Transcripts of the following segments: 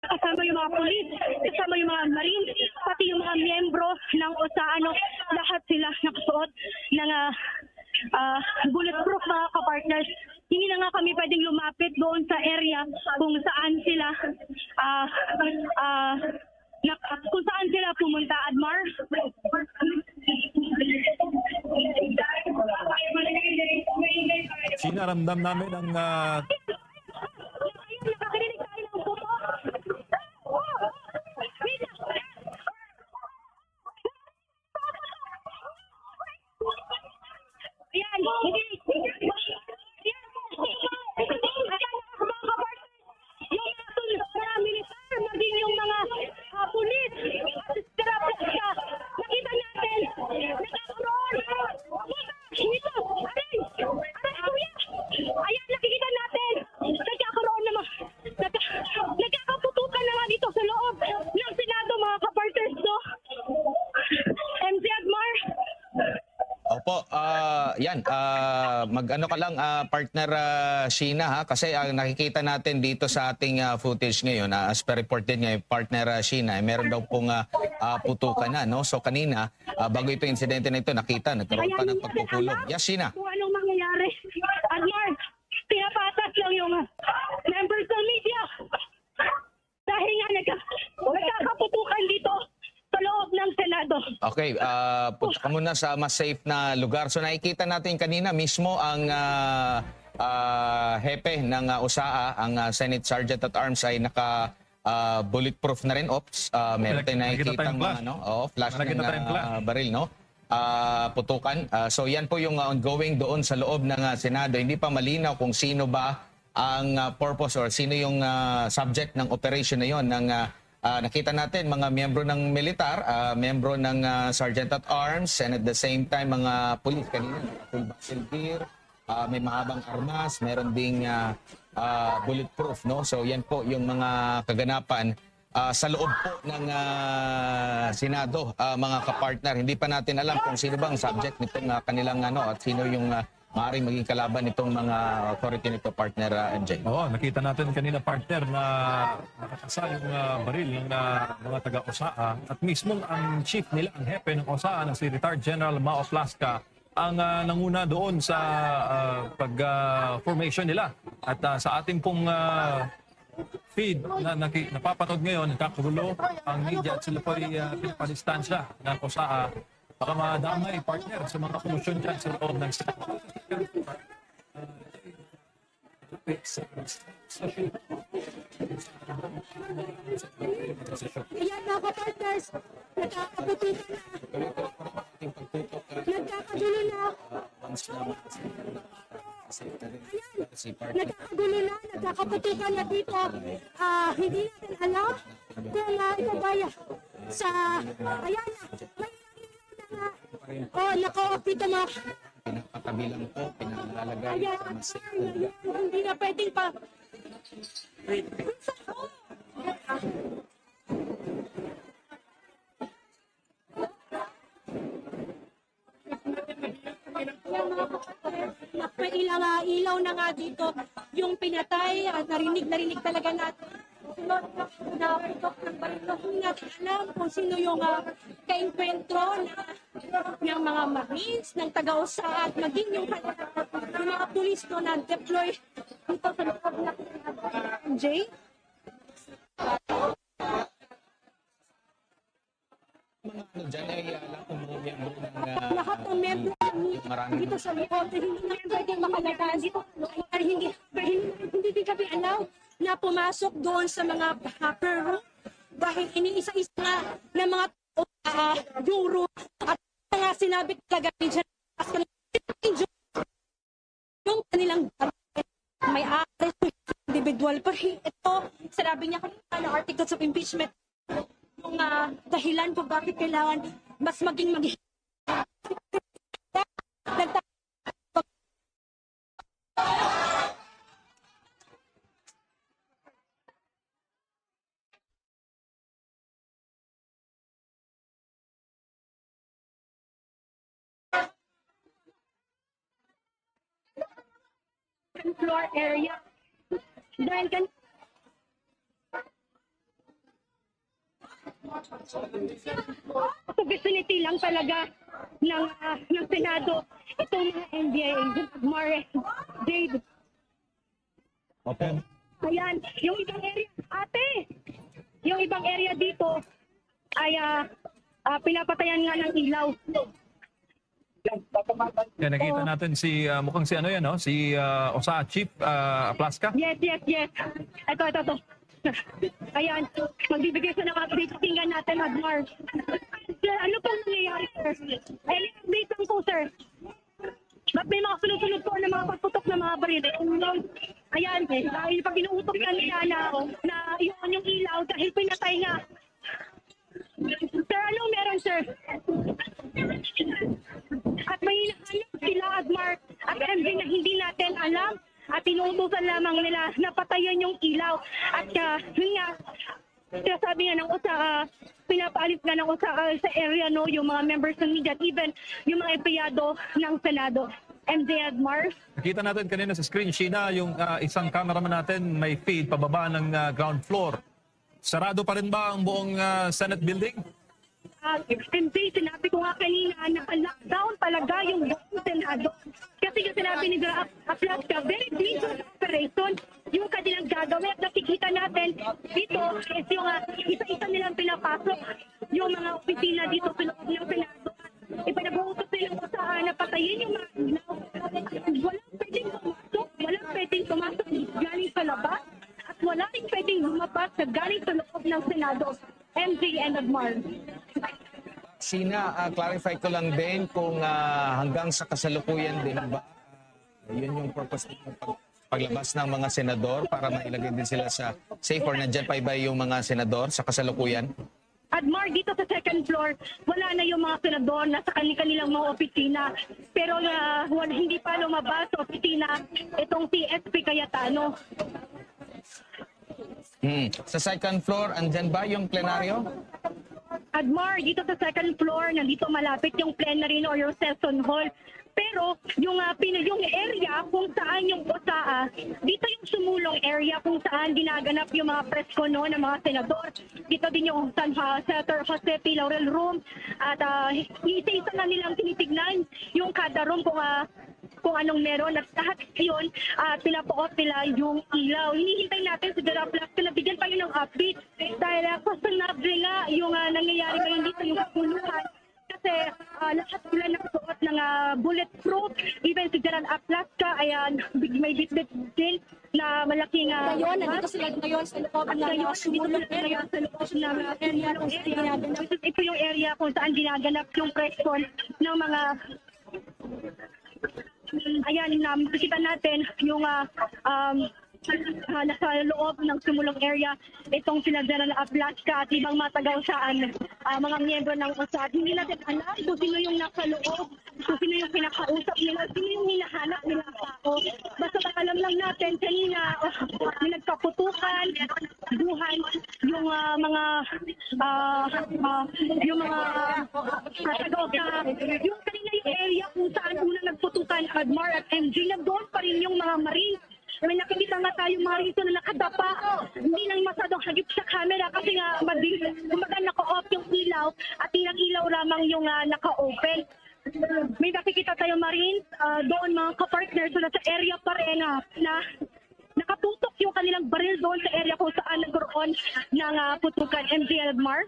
kasama yung mga pulis, kasama yung mga marines, pati yung mga miyembro ng OSA, lahat sila nakasuot ng bulletproof mga kapartners. Hindi na nga kami pwedeng lumapit doon sa area kung saan sila kung saan sila pumunta, Admar. Sinaramdam namin ang Nakakarinig tayo ng puto. Ayan, yung mga militar, maging yung mga pulis at nakita natin, nagkakaroon dito, aray kuya, ayan nakikita natin, nagkakaroon naman, nagkakaputukan na nga dito sa loob ng Senado mga kaparters, no? MC Admar. Opo, yan, mag-ano ka lang, partner Sheena, ha? Kasi nakikita natin dito sa ating footage ngayon, as per report din ngayon, partner Sheena, meron daw pong putukan na, no? So kanina, bago ito insidente na ito, nakita, nagkaroon pa ng pagkukulong. Yes, Sheena. Kung anong mangyayari. Admar, pinapatas lang yung members ng media. Dahil nga nagkakaputukan dito sa loob ng Senado. Okay, punta ka muna sa mas safe na lugar. So nakikita natin kanina mismo ang hepe ng USAA, ang Senate Sergeant at Arms ay naka bulletproof na rin. Ops, meron tayong nakikita flash ng baril, no? Putukan. So yan po yung ongoing doon sa loob ng Senado. Hindi pa malinaw kung sino ba ang purpose or sino yung subject ng operation na yon ng nakita natin mga miyembro ng militar, miyembro ng Sergeant at Arms, and at the same time mga pulis kanina, full battle gear, may mahabang armas, meron ding bulletproof, no? So yan po yung mga kaganapan sa loob po ng Senado, mga kapartner. Hindi pa natin alam kung sino bang subject nitong kanilang at sino yung maaaring maging kalaban nitong mga authority nito, partner MJ. Oo, nakita natin kanina, partner, na nakakasa yung baril ng mga taga-OSAA at mismo ang chief nila, ang hepe ng OSAA na si Retired General Mao Plasca ang nanguna doon sa pag-formation nila. At sa ating pong feed na napapanood ngayon, nagkakagulo ang media at sila po ay pinapadistansya ng OSAA. Baka madamay, partner, sa mga komosyon dyan sa loob ng Ayan mga kapartners, nagkakaputukan na. Nagkakagulo na. Nagkakagulo na, nagkakaputukan na dito. Hindi natin alam kung ito ba sa... Ayan na, naka-off dito mga... Pinapatabilang po, pinalalagay sa mas safe. Hindi na pwedeng pa... May ilaw na nga dito yung pinatay at narinig talaga natin na putok ng baril. Hindi natin alam kung sino yung kainkwentro ng mga marines, ng taga-OSA at maging yung mga pulis na deploy dito sa loob ng MJ. Dyan ay alam kung mga miyembro ng Lahat ng membro dito sa loob, hindi na pwedeng makalabas. Hindi din kami alaw na pumasok doon sa mga hacker room dahil iniisa-isa nga ng mga yung room at nga sinabi talaga ni yung kanilang may arrest individual. Pero ito, sinabi niya kanina na articles of impeachment yung dahilan kung bakit kailangan mas maging floor area dahil So vicinity lang talaga ng Senado itong mga NBI, Mare, Jade. Opo. Ayan, yung ibang area, yung ibang area dito ay pinapatayan nga ng ilaw. Yan, nakita natin si, mukhang si ano yan, no? Si OSA Chief Aplaska. Yes. Ito. Ayan, magbibigay siya ng update. Tingnan natin, Admar. Sir, ano pong nangyayari, sir? Ay, update lang po, sir. Ba't may mga sunod-sunod po na mga pagputok ng mga baril? Ayan, dahil pag inuutok na nila na iwan yung ilaw dahil pinatay nga. Sir, anong meron, sir? At may hinahanap sila, Admar, at MJ na hindi natin alam at inuutosan lamang nila na patayan yung ilaw. At yun nga, sabi nga ng USA, pinapaalis nga ng USA sa area, no, yung mga members ng media at even yung mga empleyado ng Senado. MJ Admar. Nakita natin kanina sa screen, Sheena, yung isang cameraman natin may feed pababa ng ground floor. Sarado pa rin ba ang buong Senate building? MJ, sinabi ko nga kanina, naka-lockdown talaga yung buong Senado. Kasi yung sinabi ni Aplaska, very dangerous operation yung kanilang gagawin. At nakikita natin dito is yung isa-isa nilang pinapasok yung mga opisina dito sa loob ng Senado. Ipanabuhutos nilang usahan na patayin yung mga ilaw. Walang pwedeng pumasok galing sa labas at wala rin pwedeng lumabas na galing sa loob ng Senado. MJ and Admar. Sina, clarify ko lang din kung hanggang sa kasalukuyan din ba yun yung purpose ng paglabas ng mga senador para mailagay din sila sa safe or nandyan pa iba yung mga senador sa kasalukuyan? Admar, dito sa second floor, wala na yung mga senador na sa kanilang mga opisina. Pero hindi pa lumabas sa opisina itong PSP Cayetano. Sa second floor, andyan ba yung plenaryo? Admar, dito sa second floor, nandito malapit yung plenary or yung session hall. Pero yung area kung saan yung USA, dito yung sumulong area kung saan ginaganap yung mga presko no, ng mga senador. Dito din yung Senator Jose P. Laurel Room. At isa-isa na nilang tinitignan yung kada room kung anong meron. At lahat yun, pinapo-off nila yung ilaw. Hinihintay natin si General Aplaska na bigyan pa yun ng update. Dahil questionable nga yung nangyayari ngayon dito, yung kapuluhan. Kasi lahat sila nakasuot ng bulletproof. Even si General Aplaska ay may bitbit din na malaking... Ngayon, nandito sila ngayon sa loob ng sumulong area. Sa loob ng area. Ito yung area kung saan ginaganap yung press con ng mga... Ayan, nakikita natin yung nasa loob ng sumulong area itong sila General Aplaska at ibang matagaw-saan mga miyembro ng USA. At hindi natin alam kung sino yung nasa loob, kung sino yung pinakausap nila, sino yung hinahanap nilang tao. Basta alam lang natin kanina may nagkaputukan, buhan yung mga matagaw-saan. Yung kanina yung area kung saan unang nagputukan Admar at MJ, na doon pa rin yung mga Marines. May nakikita nga tayo mga rito na nakadapa. Hindi lang masadong hagip sa camera kasi nga kumbaga naka-off yung ilaw at ilang ilaw lamang yung naka-open. May nakikita tayo Marines doon mga kapartners na sa area pa rin na nakatutok yung kanilang baril doon sa area kung saan nagkaroon ng putukan. MJ Admar?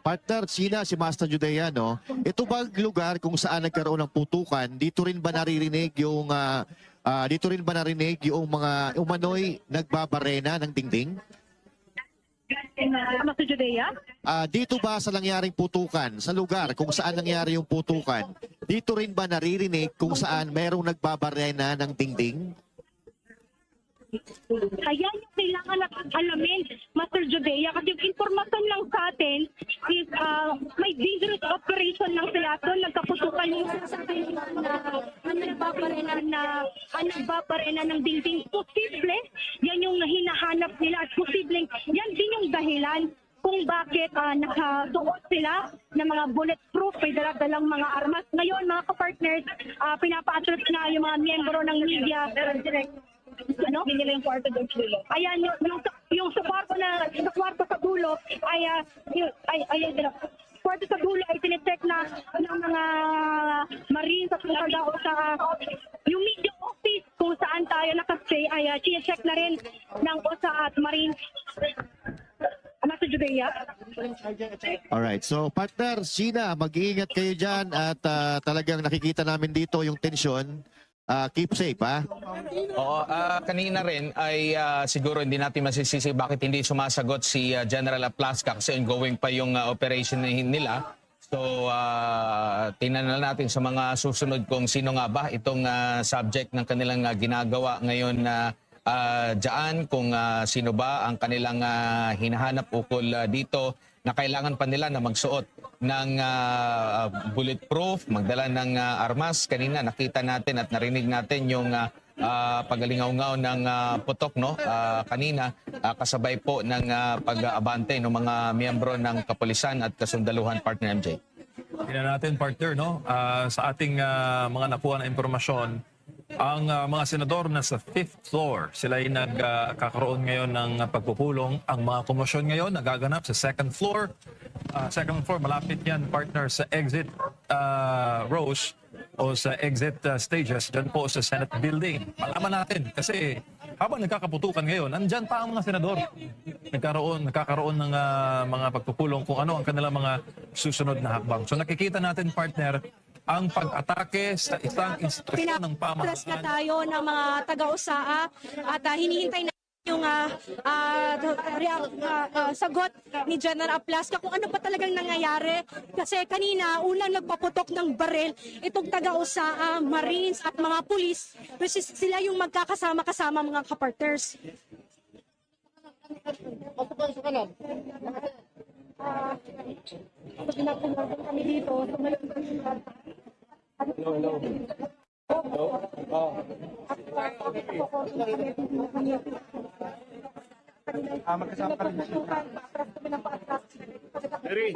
Partner, Sina, si Master Judea, no? Ito ba lugar kung saan nagkaroon ng putukan, dito rin ba naririnig yung mga umano'y nagbabarena ng dingding? Master Judea? Dito ba sa nangyaring putukan, sa lugar kung saan nangyari yung putukan, dito rin ba naririnig kung saan merong nagbabarena ng dingding? Ayan yung kailangan alamin, Master Judea, kasi yung informasyon lang sa atin is may dangerous operation lang sila doon, nagkaputukan yung sasabihin na nagbabarena ng dingding. Posible, yan yung hinahanap nila at posibleng yan din yung dahilan kung bakit nakasuot sila ng mga bulletproof, may dalang mga armas. Ngayon, mga kapartners, pinapaatras na yung mga miyembro ng media nila yung kwarto doon sa dulo. Ayan, yung sa kwarto sa dulo ay kwarto sa dulo ay tinicheck na ng mga Marines at mga tao sa yung media office kung saan tayo nakastay ay check na rin ng OSA at Marines. Nasa Judea. Alright, so partner, Sheena, mag-iingat kayo dyan at talagang nakikita namin dito yung tensyon. Keep safe, ha? Oo, kanina rin ay siguro hindi natin masisisi bakit hindi sumasagot si General Aplasca kasi ongoing pa yung operation nila. So, tinanong natin sa mga susunod kung sino nga ba itong subject ng kanilang ginagawa ngayon na dyan, kung sino ba ang kanilang hinahanap ukol dito na kailangan pa nila na magsuot ng bulletproof, magdala ng armas. Kanina nakita natin at narinig natin yung pagalingaw-ngaw ng putok no kanina kasabay po ng pag-aabante ng mga miyembro ng kapulisan at kasundaluhan, partner MJ. Tingnan natin, partner, no? Sa ating mga nakuha na impormasyon, ang mga senador na sa 5th floor, sila ay nagkakaroon ngayon ng pagpupulong. Ang mga komosyon ngayon nagaganap sa 2nd floor. 2nd floor, malapit yan, partner, sa exit rows o sa exit stages dyan po sa Senate building. Malaman natin kasi habang nagkakaputukan ngayon, nandyan pa ang mga senador. Nagkakaroon ng mga pagpupulong kung ano ang kanilang mga susunod na hakbang. So nakikita natin, partner, ang pag-atake sa isang institusyon ng Plus na pamahalaan. tayo ng mga taga-USAA at hinihintay na yung sagot ni General Aplasca kung ano pa talagang nangyayari. Kasi kanina, unang nagpaputok ng baril, itong taga-USAA, Marines at mga pulis, which is sila yung magkakasama-kasama mga kapartners. Pinagpunod kami dito. So ngayon, Magkasama ka rin. Mary.